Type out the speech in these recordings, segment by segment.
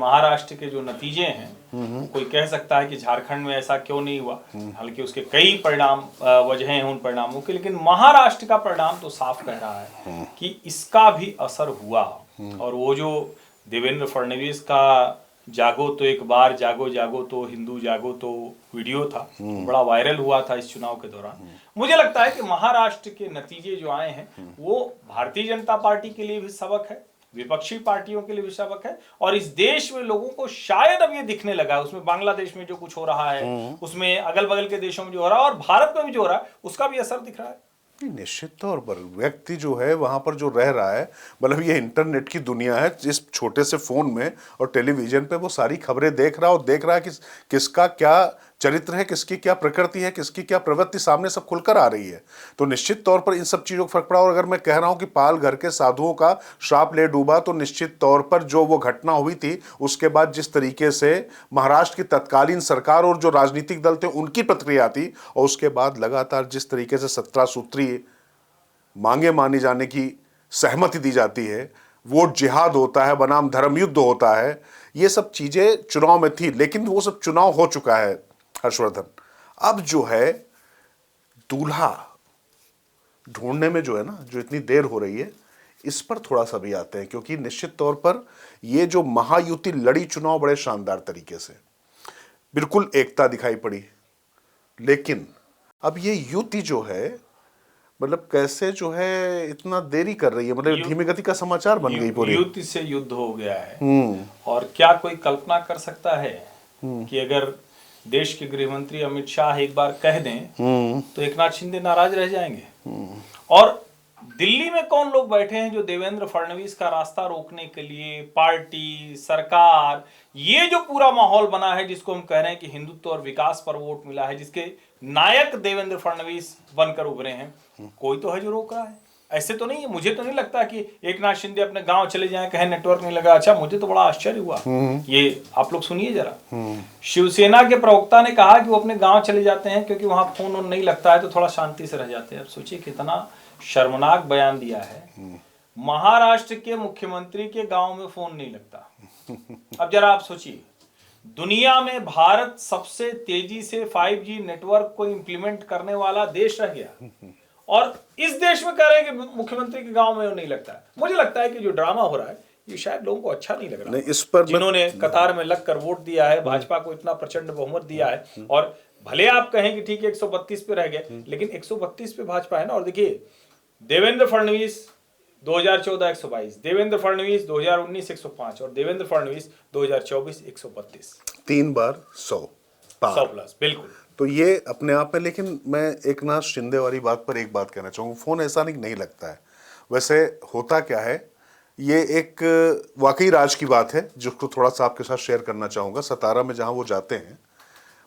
महाराष्ट्र के जो नतीजे हैं, कोई कह सकता है कि झारखंड में ऐसा क्यों नहीं हुआ, हालांकि उसके कई परिणाम वजह हैं उन परिणामों के, लेकिन महाराष्ट्र का परिणाम तो साफ कह रहा है कि इसका भी असर हुआ। और वो जो देवेंद्र फडणवीस का जागो तो एक बार, जागो जागो तो हिंदू जागो तो वीडियो था, बड़ा वायरल हुआ था इस चुनाव के दौरान। मुझे लगता है कि महाराष्ट्र के नतीजे जो आए हैं वो भारतीय जनता पार्टी के लिए भी सबक है, विपक्षी पार्टियों के लिए भी सबक है, और इस देश में लोगों को शायद अब ये दिखने लगा, उसमें बांग्लादेश में जो कुछ हो रहा है, उसमें अगल बगल के देशों में जो हो रहा है, और भारत में भी जो हो रहा है, उसका भी असर दिख रहा है। निश्चित तौर पर व्यक्ति जो है वहां पर जो रह रहा है, मतलब ये इंटरनेट की दुनिया है, जिस छोटे से फोन में और टेलीविजन पे वो सारी खबरें देख रहा है, और देख रहा है कि किसका क्या चरित्र है, किसकी क्या प्रकृति है, किसकी क्या प्रवृत्ति सामने सब खुलकर आ रही है। तो निश्चित तौर पर इन सब चीज़ों का फर्क पड़ा। और अगर मैं कह रहा हूं कि पाल घर के साधुओं का श्राप ले डूबा, तो निश्चित तौर पर जो वो घटना हुई थी उसके बाद जिस तरीके से महाराष्ट्र की तत्कालीन सरकार और जो राजनीतिक दल थे उनकी प्रतिक्रिया थी, और उसके बाद लगातार जिस तरीके से 17 सूत्री मांगे मानी जाने की सहमति दी जाती है, वोट जिहाद होता है बनाम धर्म युद्ध होता है, ये सब चीजें चुनाव में थी, लेकिन वो सब चुनाव हो चुका है हर्षवर्धन। अब जो है दूल्हा ढूंढने में जो है ना, जो इतनी देर हो रही है, इस पर थोड़ा सा भी आते हैं, क्योंकि निश्चित तौर पर ये जो महायुति लड़ी चुनाव बड़े शानदार तरीके से, बिल्कुल एकता दिखाई पड़ी, लेकिन अब ये युति जो है मतलब कैसे जो है इतना देरी कर रही है, मतलब धीमी गति का समाचार बन गई पूरी। युद्ध से युद्ध हो गया है। और क्या कोई कल्पना कर सकता है कि अगर देश के गृह मंत्री अमित शाह एक बार कह दें तो एकनाथ शिंदे नाराज रह जाएंगे? और दिल्ली में कौन लोग बैठे हैं जो देवेंद्र फडणवीस का रास्ता रोकने के लिए, पार्टी, सरकार, ये जो पूरा माहौल बना है जिसको हम कह रहे हैं कि हिंदुत्व और विकास पर वोट मिला है, जिसके नायक देवेंद्र फडणवीस बनकर उभरे हैं, कोई तो है जो रोक रहा है। ऐसे तो नहीं है, मुझे तो नहीं लगता कि एकनाथ शिंदे अपने गांव चले जाएं, कहें नेटवर्क नहीं लगा। अच्छा, मुझे तो बड़ा आश्चर्य हुआ, ये आप लोग सुनिए जरा। शिवसेना के प्रवक्ता ने कहा कि वो अपने गांव चले जाते हैं क्योंकि वहां फोन ऑन नहीं लगता है, तो थोड़ा शांति से रह जाते हैं। अब सोचिए कितना शर्मनाक बयान दिया है। महाराष्ट्र के मुख्यमंत्री के गांव में फोन नहीं लगता। अब जरा आप सोचिए, दुनिया में भारत सबसे तेजी से 5G नेटवर्क को इंप्लीमेंट करने वाला देश रह गया, और इस देश में कह रहे हैं कि मुख्यमंत्री के गांव में नहीं लगता है। मुझे लगता है कि जो ड्रामा हो रहा है ये शायद लोगों को अच्छा नहीं लग रहा। नहीं, इस पर जिन्होंने कतार में लगकर वोट दिया है, भाजपा को इतना प्रचंड बहुमत दिया है, और भले आप कहें कि ठीक है 132 पे रह गए, लेकिन 132 पे भाजपा है ना। और देखिए, देवेंद्र फडणवीस 2014 122, देवेंद्र फडणवीस 2019 105, और देवेंद्र फडणवीस 2024 132, 3 बार 100 प्लस। बिल्कुल। तो ये अपने आप में, लेकिन मैं एकनाथ शिंदे वाली बात पर एक बात कहना चाहूँगा, फोन ऐसा नहीं लगता है। वैसे होता क्या है, ये एक वाकई राज की बात है जिसको थोड़ा सा आपके साथ शेयर करना चाहूँगा। सतारा में जहाँ वो जाते हैं,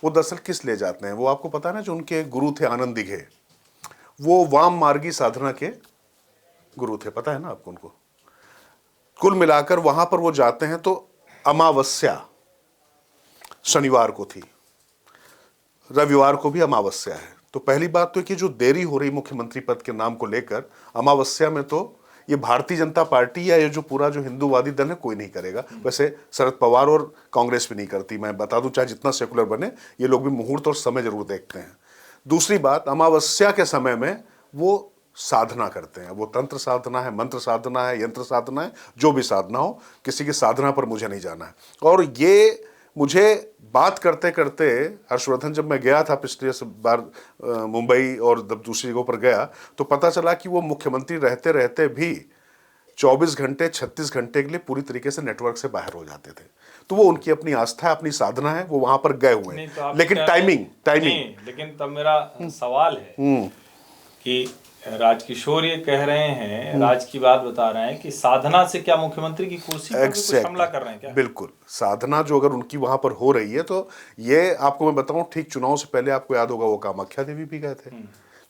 वो दरअसल किस लिए जाते हैं, वो आपको पता है ना, जो उनके गुरु थे आनंद दिघे, वो वाम मार्गी साधना के गुरु थे, पता है ना आपको उनको। कुल मिलाकर वहां पर वो जाते हैं तो अमावस्या शनिवार को थी, रविवार को भी अमावस्या है। तो पहली बात तो कि जो देरी हो रही मुख्यमंत्री पद के नाम को लेकर अमावस्या में, तो ये भारतीय जनता पार्टी या ये जो पूरा जो हिंदूवादी दल है कोई नहीं करेगा। वैसे शरद पवार और कांग्रेस भी नहीं करती, मैं बता दूं, चाहे जितना सेकुलर बने, ये लोग भी मुहूर्त और समय जरूर देखते हैं। दूसरी बात, अमावस्या के समय में वो साधना करते हैं। वो तंत्र साधना है, मंत्र साधना है, यंत्र साधना है, जो भी साधना हो, किसी की साधना पर मुझे नहीं जाना है। और ये मुझे बात करते करते हर्षवर्धन, जब मैं गया था पिछले बार मुंबई और दूसरी जगहों पर गया, तो पता चला कि वो मुख्यमंत्री रहते रहते भी 24 घंटे 36 घंटे के लिए पूरी तरीके से नेटवर्क से बाहर हो जाते थे। तो वो उनकी अपनी आस्था है, अपनी साधना है, वो वहां पर गए हुए हैं। तो लेकिन टाइमिंग लेकिन तब मेरा सवाल है कि राजकिशोर ये कह रहे हैं, राज की बात बता रहे हैं कि साधना से क्या मुख्यमंत्री की कुर्सी पर भी कुछ हमला कर रहे हैं क्या? बिल्कुल, साधना जो अगर उनकी वहां पर हो रही है, तो ये आपको मैं बताऊं, ठीक चुनाव से पहले आपको याद होगा वो कामाख्या देवी भी गए थे,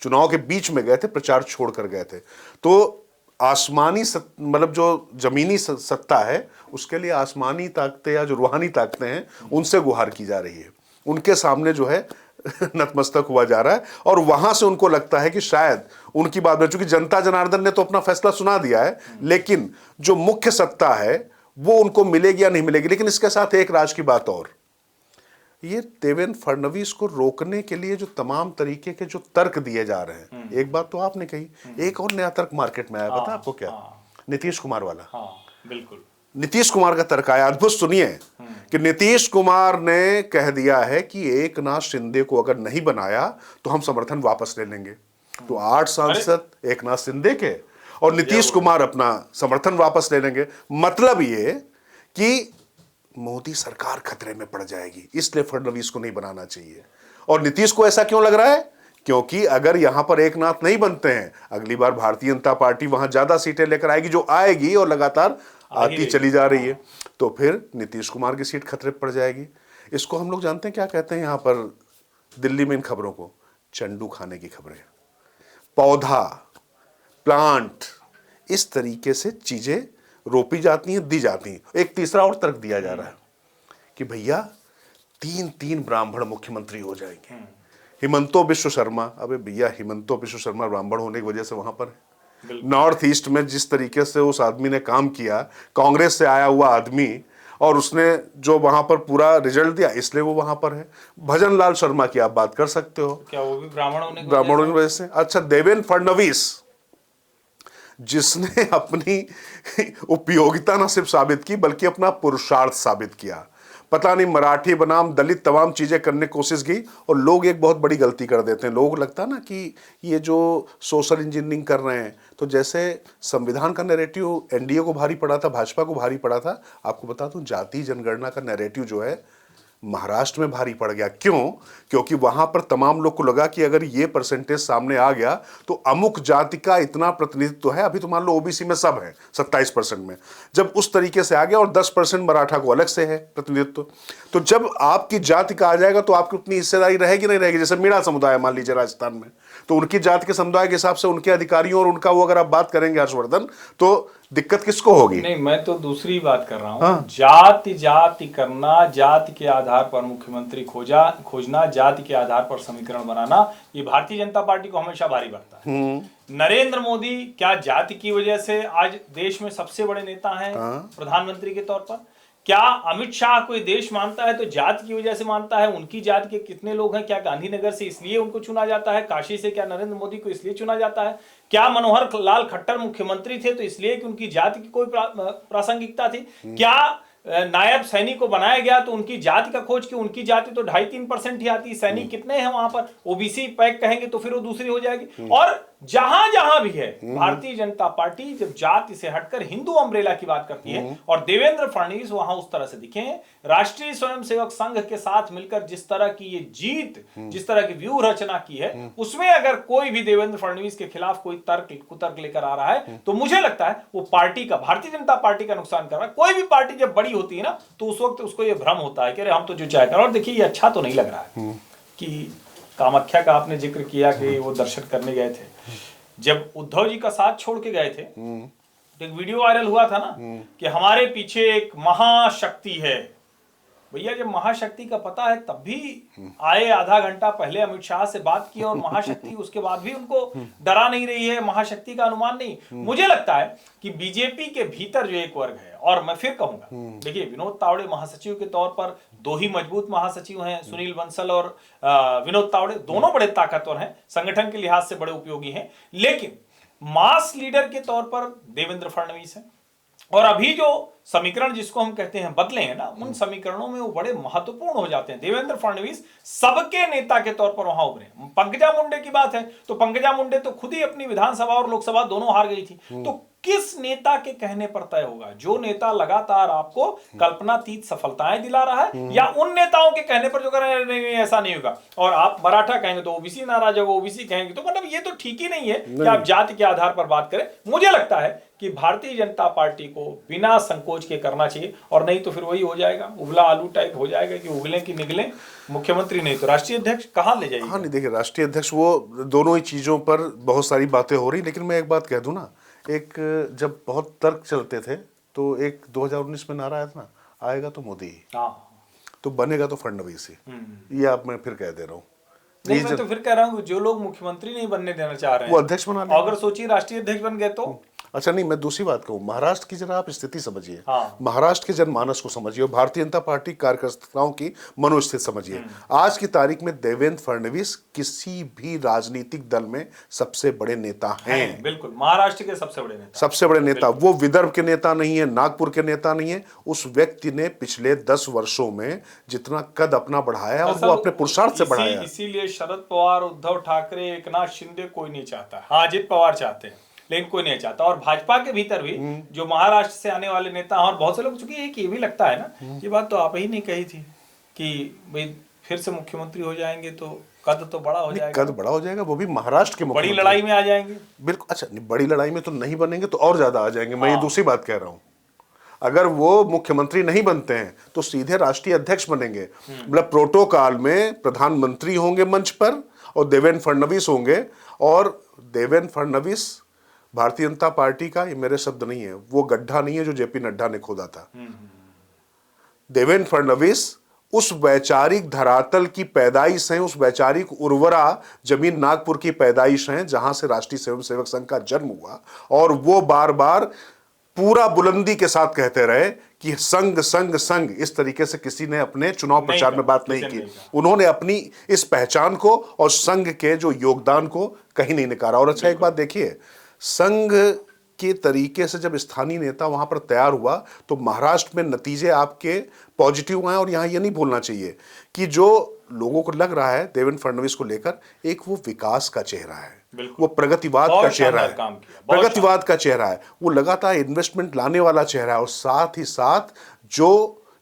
चुनाव के बीच में गए थे, प्रचार छोड़कर गए थे। तो आसमानी मतलब जो जमीनी सत्ता है, उसके लिए आसमानी ताकतें या जो रूहानी ताकतें हैं, उनसे गुहार की जा रही है, उनके सामने जो है नतमस्तक हुआ जा रहा है। और वहां से उनको लगता है कि शायद उनकी बात में, चूंकि जनता जनार्दन ने तो अपना फैसला सुना दिया है, लेकिन जो मुख्य सत्ता है वो उनको मिलेगी या नहीं मिलेगी। लेकिन इसके साथ एक राज की बात और, ये देवेंद्र फडणवीस को रोकने के लिए जो तमाम तरीके के जो तर्क दिए जा रहे हैं, एक बात तो आपने कही, एक और नया तर्क मार्केट में आया, पता आपको क्या? नीतीश कुमार वाला। हाँ, बिल्कुल। नीतीश कुमार का तर्क आया, अद्भुत सुनिए, कि नीतीश कुमार ने कह दिया है कि एकनाथ शिंदे को अगर नहीं बनाया तो हम समर्थन वापस ले लेंगे। तो 8 सांसद एकनाथ शिंदे के और नीतीश कुमार अपना समर्थन वापस ले लेंगे। मतलब ये कि मोदी सरकार खतरे में पड़ जाएगी, इसलिए फडणवीस को नहीं बनाना चाहिए। और नीतीश को ऐसा क्यों लग रहा है? क्योंकि अगर यहां पर एकनाथ नहीं बनते हैं, अगली बार भारतीय जनता पार्टी वहां ज्यादा सीटें लेकर आएगी, जो आएगी और लगातार आती चली जा रही है, तो फिर नीतीश कुमार की सीट खतरे पड़ जाएगी। इसको हम लोग जानते हैं क्या कहते हैं यहां पर दिल्ली में इन खबरों को? चंडू खाने की खबरें। पौधा, प्लांट, इस तरीके से चीजें रोपी जाती हैं, दी जाती हैं। एक तीसरा और तर्क दिया जा रहा है कि भैया 3 ब्राह्मण मुख्यमंत्री हो जाएंगे। हिमंतो विश्व शर्मा, अबे भैया हिमंतो विश्व शर्मा ब्राह्मण होने की वजह से वहां पर है। नॉर्थ ईस्ट में जिस तरीके से उस आदमी ने काम किया, कांग्रेस से आया हुआ आदमी, और उसने जो वहां पर पूरा रिजल्ट दिया, इसलिए वो वहां पर है। भजन लाल शर्मा की आप बात कर सकते हो, क्या वो भी ब्राह्मण की वजह से? अच्छा, देवेंद्र फडणवीस, जिसने अपनी उपयोगिता न सिर्फ साबित की बल्कि अपना पुरुषार्थ साबित किया। पता नहीं मराठी बनाम दलित तमाम चीजें करने की कोशिश की, और लोग एक बहुत बड़ी गलती कर देते हैं। लोगों को लगता है ना कि ये जो सोशल इंजीनियरिंग कर रहे हैं, तो जैसे संविधान का नैरेटिव एनडीए को भारी पड़ा था, भाजपा को भारी पड़ा था। आपको बता दूं, जाति जनगणना का नैरेटिव जो है महाराष्ट्र में भारी पड़ गया। क्यों? क्योंकि वहां पर तमाम लोग को लगा कि अगर ये परसेंटेज सामने आ गया तो अमुक जाति का इतना प्रतिनिधित्व है। अभी तो मान लो ओबीसी में सब है 27% में, जब उस तरीके से आ गया, और 10% मराठा को अलग से है प्रतिनिधित्व, तो जब आपकी जाति का आ जाएगा तो आपकी उतनी हिस्सेदारी रहेगी नहीं रहेगी। जैसे मीणा समुदाय मान लीजिए राजस्थान में, तो उनकी जाति के समुदाय के हिसाब से उनके अधिकारियों और उनका वो अगर आप बात करेंगे हर्षवर्धन, तो दिक्कत किसको होगी? नहीं, मैं तो दूसरी बात कर रहा हूँ। हाँ? जाति जाति करना, जाति के आधार पर मुख्यमंत्री खोजना, जाति के आधार पर समीकरण बनाना, ये भारतीय जनता पार्टी को हमेशा भारी पड़ता है। नरेंद्र मोदी क्या जाति की वजह से आज देश में सबसे बड़े नेता हैं? प्रधानमंत्री के तौर पर? क्या अमित शाह कोई देश मानता है तो जाति की वजह से मानता है? उनकी जाति के कितने लोग हैं? क्या गांधीनगर से इसलिए उनको चुना जाता है? काशी से क्या नरेंद्र मोदी को इसलिए चुना जाता है? क्या मनोहर लाल खट्टर मुख्यमंत्री थे तो इसलिए कि उनकी जाति की कोई प्रासंगिकता थी? क्या नायब सैनिक को बनाया गया तो उनकी जाति का खोज की? उनकी जाति तो 2.5-3% ही आती है। सैनिक कितने हैं वहां पर? ओबीसी पैक कहेंगे तो फिर वो दूसरी हो जाएगी। और जहां जहां भी है भारतीय जनता पार्टी जब जाति से हटकर हिंदू अम्ब्रेला की बात करती है, और देवेंद्र फडणवीस वहां उस तरह से दिखे हैं, राष्ट्रीय स्वयंसेवक संघ के साथ मिलकर जिस तरह की ये जीत, जिस तरह की व्यूह रचना की है, उसमें अगर कोई भी देवेंद्र फडणवीस के खिलाफ कोई कुतर्क लेकर आ रहा है तो मुझे लगता है वो पार्टी का, भारतीय जनता पार्टी का नुकसान कर रहा है। कोई भी पार्टी जब बड़ी होती है ना, तो उस वक्त उसको ये भ्रम होता है कि अरे हम तो जो चाहे कर। और देखिए, ये अच्छा तो नहीं लग रहा है कि कामाख्या का आपने जिक्र किया कि वो दर्शन करने गए थे। जब उद्धव जी का साथ छोड़ के गए थे, एक वीडियो वायरल हुआ था ना कि हमारे पीछे एक महाशक्ति है। भैया, जब महाशक्ति का पता है तब भी आए, आधा घंटा पहले अमित शाह से बात की, और महाशक्ति उसके बाद भी उनको डरा नहीं रही है, महाशक्ति का अनुमान नहीं। मुझे लगता है कि बीजेपी के भीतर जो एक वर्ग है, और मैं फिर कहूंगा, देखिए विनोद तावड़े महासचिव के तौर पर 2 ही मजबूत महासचिव हैं, सुनील बंसल और विनोद तावड़े, दोनों बड़े ताकतवर हैं, संगठन के लिहाज से बड़े उपयोगी हैं, लेकिन मास लीडर के तौर पर देवेंद्र फडणवीस हैं। और अभी जो समीकरण जिसको हम कहते हैं बदले हैं ना, उन समीकरणों में वो बड़े महत्वपूर्ण हो जाते हैं। देवेंद्र फडणवीस सबके नेता के तौर पर वहां उभरे। पंकजा मुंडे की बात है तो पंकजा मुंडे तो खुद ही अपनी विधानसभा और लोकसभा दोनों हार गई थी। तो किस नेता के कहने पर तय होगा? जो नेता लगातार आपको कल्पनातीत सफलताएं दिला रहा है, या उन नेताओं के कहने पर जो कह रहे हैं नहीं ऐसा नहीं होगा, और आप मराठा कहेंगे तो ओबीसी नाराज होगा, ओबीसी कहेंगे तो, मतलब ये तो ठीक ही नहीं है कि आप जाति के आधार पर बात करें। मुझे लगता है कि भारतीय जनता पार्टी को बिना संकोच के करना चाहिए, और नहीं तो फिर वही हो जाएगा, उबला आलू टाइप हो जाएगा कि उगले की निगले, मुख्यमंत्री नहीं तो राष्ट्रीय अध्यक्ष कहां ले जाएगा। हाँ, नहीं देखिए, राष्ट्रीय अध्यक्ष वो दोनों ही चीजों पर बहुत सारी बातें हो रही, लेकिन मैं एक बात कह दूं ना, एक जब बहुत तर्क चलते थे तो एक 2019 में नारा आया था ना, आएगा तो मोदी ही, तो बनेगा तो फडणवीस ही। ये आप मैं फिर कह दे रहा हूँ। नहीं, मैं तो फिर कह रहा हूँ जो लोग मुख्यमंत्री नहीं बनने देना चाह रहे हैं वो अध्यक्ष बना लें। अगर सोचिए राष्ट्रीय अध्यक्ष बन गए तो अच्छा नहीं, मैं दूसरी बात कहूँ, महाराष्ट्र की जरा आप स्थिति समझिए। हाँ। महाराष्ट्र के जनमानस को समझिए और भारतीय जनता पार्टी कार्यकर्ताओं की मनोस्थिति समझिए। आज की तारीख में देवेंद्र फडणवीस किसी भी राजनीतिक दल में सबसे बड़े नेता हैं। बिल्कुल, महाराष्ट्र के सबसे बड़े नेता, सबसे बड़े नेता। वो विदर्भ के नेता नहीं है, नागपुर के नेता नहीं है। उस व्यक्ति ने पिछले 10 वर्षों में जितना कद अपना बढ़ाया और वो अपने पुरुषार्थ से बढ़ाया। इसीलिए शरद पवार, उद्धव ठाकरे, एकनाथ शिंदे कोई नहीं चाहता। हाँ, अजित पवार चाहते हैं लेकिन कोई नहीं चाहता। और भाजपा के भीतर भी जो महाराष्ट्र से आने वाले नेता और बहुत से लोग, चूंकि एक ये भी लगता है ना, ये बात तो आप ही नहीं कही थी कि भाई फिर से मुख्यमंत्री हो जाएंगे तो कद तो बड़ा हो जाएगा। कद बड़ा हो जाएगा, वो भी महाराष्ट्र के बड़ी लड़ाई में आ जाएंगे। बिल्कुल। अच्छा, बड़ी लड़ाई में तो नहीं बनेंगे तो और ज्यादा आ जाएंगे। मैं ये दूसरी बात कह रहा हूं, अगर वो मुख्यमंत्री नहीं बनते हैं तो सीधे राष्ट्रीय अध्यक्ष बनेंगे। मतलब प्रोटोकॉल में प्रधानमंत्री होंगे मंच पर और देवेंद्र फडणवीस होंगे। और देवेंद्र फडणवीस भारतीय जनता पार्टी का, ये मेरे शब्द नहीं है, वो गड्ढा नहीं है जो जेपी नड्डा ने खोदा था। देवेंद्र फडणवीस उस वैचारिक धरातल की पैदाइश है, उस वैचारिक उर्वरा जमीन नागपुर की पैदाइश है जहां से राष्ट्रीय स्वयंसेवक संघ का जन्म हुआ। और वो बार बार पूरा बुलंदी के साथ कहते रहे कि संघ संघ संघ। इस तरीके से किसी ने अपने चुनाव प्रचार में बात नहीं की। उन्होंने अपनी इस पहचान को और संघ के जो योगदान को कहीं नहीं नकारा। और अच्छा, एक बात देखिए, संघ के तरीके से जब स्थानीय नेता वहां पर तैयार हुआ तो महाराष्ट्र में नतीजे आपके पॉजिटिव आए। और यहां ये नहीं भूलना चाहिए कि जो लोगों को लग रहा है देवेंद्र फडणवीस को लेकर, एक वो विकास का चेहरा है, वो प्रगतिवाद का चेहरा है, प्रगतिवाद का चेहरा है, वो लगातार इन्वेस्टमेंट लाने वाला चेहरा है। और साथ ही साथ जो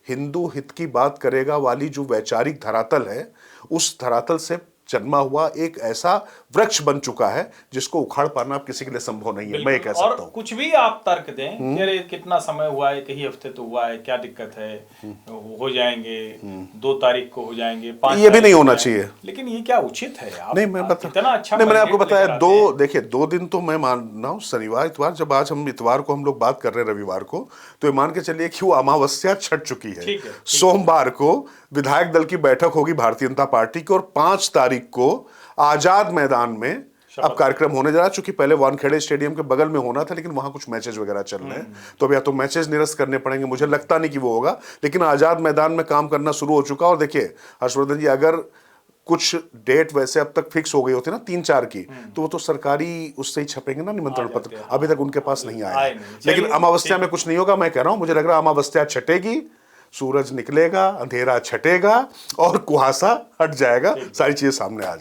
हिंदू हित की बात करेगा वाली जो वैचारिक धरातल है, उस धरातल से जन्मा हुआ एक ऐसा वृक्ष बन चुका है जिसको उखाड़ पाना आप किसी के लिए संभव नहीं है। मैं ये कह सकता हूं। कुछ भी आप तर्क दें कि अरे कितना समय हुआ है, कई हफ्ते तो हुआ है, क्या दिक्कत है, हो जाएंगे, 2 तारीख को हो जाएंगे, 5 ये भी नहीं होना चाहिए। लेकिन ये क्या उचित है? आप नहीं, मैं बता, इतना अच्छा नहीं, मैंने आपको बताया, देखिए 2 दिन तो मैं मान रहा हूं, शनिवार इतवार। जब आज हम इतवार को हम लोग बात कर रहे हैं, रविवार को, तो ये मान के चलिए कि वो अमावस्या छट चुकी है। सोमवार को विधायक दल की बैठक होगी भारतीय जनता पार्टी की और 5 तारीख को आजाद मैदान में अब कार्यक्रम होने जा रहा है। चूंकि पहले वानखेड़े स्टेडियम के बगल में होना था, लेकिन वहां कुछ मैचेस वगैरह चल रहे हैं, तो अब या तो मैचेस निरस्त करने पड़ेंगे। मुझे लगता नहीं कि वो होगा, लेकिन आजाद मैदान में काम करना शुरू हो चुका। और देखिए हर्षवर्धन जी, अगर कुछ डेट वैसे अब तक फिक्स हो गई होती ना 3-4 की, तो वो तो सरकारी उससे ही छपेंगे ना निमंत्रण पत्र। अभी तक उनके पास नहीं आया है। लेकिन अमावस्या में कुछ नहीं होगा। मैं कह रहा हूं, मुझे लग रहा है अमावस्या छटेगी, सूरज निकलेगा, अंधेरा छटेगा और कुहासा हट जाएगा, सारी चीजें सामने आ जाएगी।